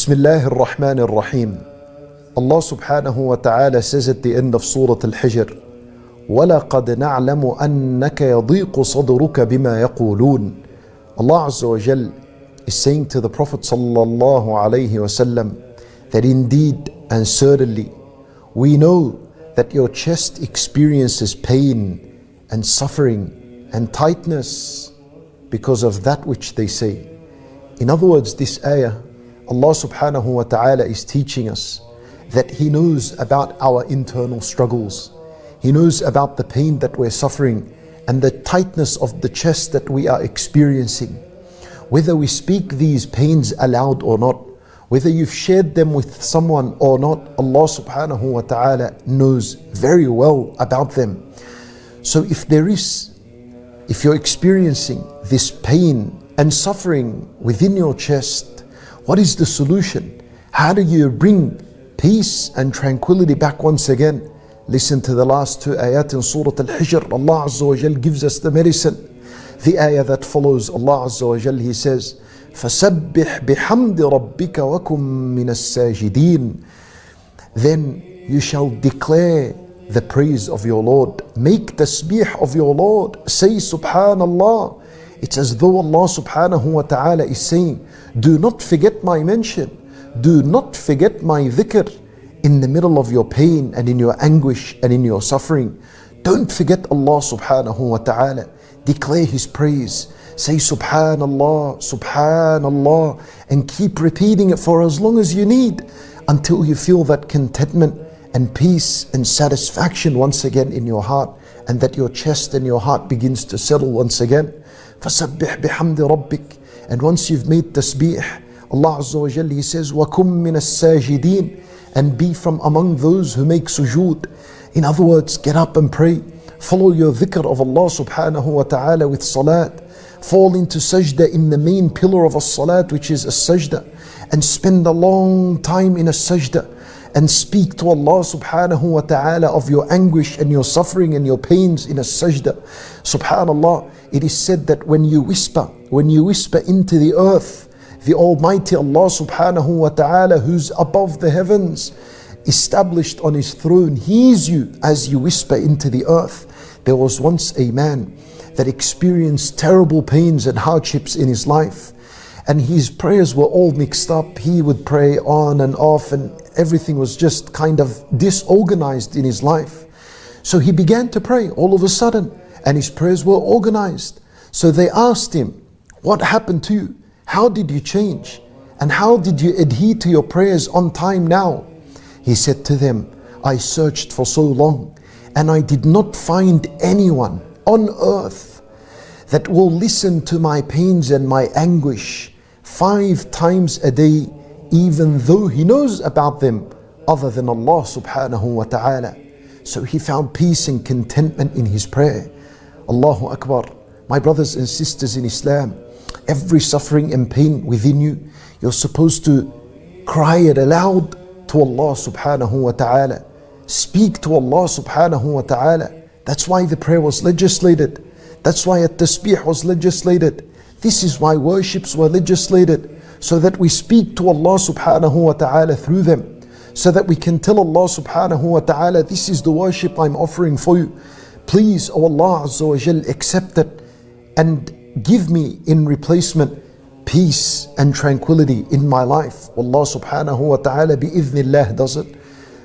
Bismillahir Rahmanir Rahim. Allah subhanahu wa ta'ala says at the end of Surah Al-Hijr, وَلَقَدْ نَعْلَمُ أَنَّكَ يَضِيقُ صَدْرُكَ بِمَا يَقُولُونَ. Allah Azza wa Jal is saying to the Prophet sallallahu alayhi wasallam that indeed and certainly we know that your chest experiences pain and suffering and tightness because of that which they say. In other words, this ayah, Allah subhanahu wa ta'ala is teaching us that He knows about our internal struggles. He knows about the pain that we're suffering and the tightness of the chest that we are experiencing. Whether we speak these pains aloud or not, whether you've shared them with someone or not, Allah subhanahu wa ta'ala knows very well about them. So if you're experiencing this pain and suffering within your chest, what is the solution? How do you bring peace and tranquility back once again? Listen to the last two ayat in Surah Al-Hijr. Allah Azza wa Jal gives us the medicine. The ayah that follows, Allah Azza wa Jal, He says, فَسَبِّحْ بِحَمْدِ رَبِّكَ وَكُمْ مِنَ السَّاجِدِينَ. Then you shall declare the praise of your Lord. Make tasbih of your Lord. Say Subhanallah. It's as though Allah subhanahu wa ta'ala is saying, do not forget my mention. Do not forget my dhikr in the middle of your pain and in your anguish and in your suffering. Don't forget Allah subhanahu wa ta'ala. Declare His praise. Say Subhanallah, Subhanallah, and keep repeating it for as long as you need until you feel that contentment and peace and satisfaction once again in your heart, and that your chest and your heart begins to settle once again. فَسَبِّحْ بِحَمْدِ رَبِّكَ. And once you've made tasbih, Allah Azza wa Jalla, He says, وَكُمْ مِنَ السَّاجِدِينَ. And be from among those who make sujood. In other words, get up and pray. Follow your dhikr of Allah subhanahu wa ta'ala with salat. Fall into sajda in the main pillar of a salat, which is a sajda. And spend a long time in a sajda. And speak to Allah subhanahu wa ta'ala of your anguish and your suffering and your pains in a sajda. Subhanallah, it is said that when you whisper into the earth, the Almighty Allah subhanahu wa ta'ala, who's above the heavens, established on His throne, hears you as you whisper into the earth. There was once a man that experienced terrible pains and hardships in his life, and his prayers were all mixed up. He would pray on and off, and everything was just kind of disorganized in his life. So he began to pray all of a sudden, and his prayers were organized. So they asked him, what happened to you? How did you change? And how did you adhere to your prayers on time now? He said to them, I searched for so long, and I did not find anyone on earth that will listen to my pains and my anguish 5 times a day, even though he knows about them, other than Allah subhanahu wa ta'ala. So he found peace and contentment in his prayer. Allahu Akbar. My brothers and sisters in Islam, every suffering and pain within you, you're supposed to cry it aloud to Allah subhanahu wa ta'ala. Speak to Allah subhanahu wa ta'ala. That's why the prayer was legislated. That's why at-tasbih was legislated. This is why worships were legislated, so that we speak to Allah subhanahu wa ta'ala through them, so that we can tell Allah subhanahu wa ta'ala, this is the worship I'm offering for you. Please, O Allah Azza wa Jal, accept it and give me in replacement peace and tranquility in my life. Allah subhanahu wa ta'ala bi'idhnillah does it.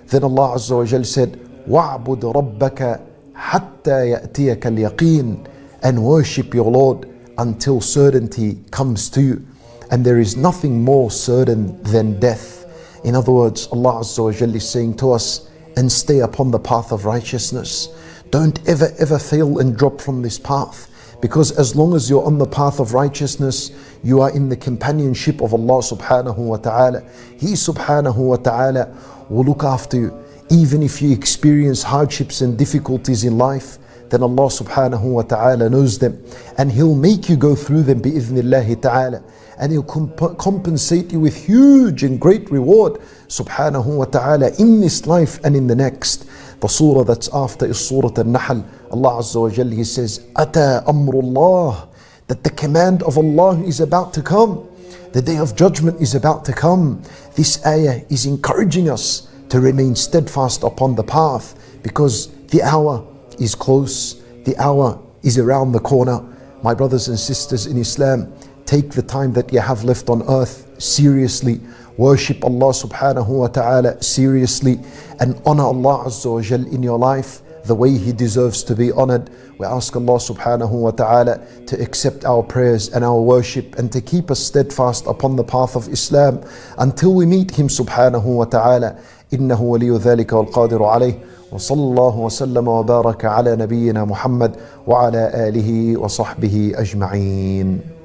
Then Allah Azza wa Jal said, وَعْبُدْ رَبَّكَ حَتَّى يَأْتِيَكَ الْيَقِينَ. And worship your Lord until certainty comes to you. And there is nothing more certain than death. In other words, Allah Azza wa Jal is saying to us, and stay upon the path of righteousness. Don't ever fail and drop from this path. Because as long as you're on the path of righteousness, you are in the companionship of Allah subhanahu wa ta'ala. He subhanahu wa ta'ala will look after you. Even if you experience hardships and difficulties in life, then Allah subhanahu wa ta'ala knows them. And He'll make you go through them bi'idhnillahi ta'ala. And He'll compensate you with huge and great reward subhanahu wa ta'ala in this life and in the next. The surah that's after is Surah Al-Nahl. Allah Azza wa Jalla, He says, Ata amrullah, that the command of Allah is about to come. The day of judgment is about to come. This ayah is encouraging us to remain steadfast upon the path, because the hour is close. The hour is around the corner. My brothers and sisters in Islam, take the time that you have left on earth seriously. Worship Allah subhanahu wa ta'ala seriously, and honor Allah Azza wa Jal in your life the way He deserves to be honored. We ask Allah subhanahu wa ta'ala to accept our prayers and our worship, and to keep us steadfast upon the path of Islam until we meet Him subhanahu wa ta'ala. إنه ولي ذلك والقادر عليه. وصلى الله وسلم وبارك على نبينا محمد وعلى آله وصحبه أجمعين.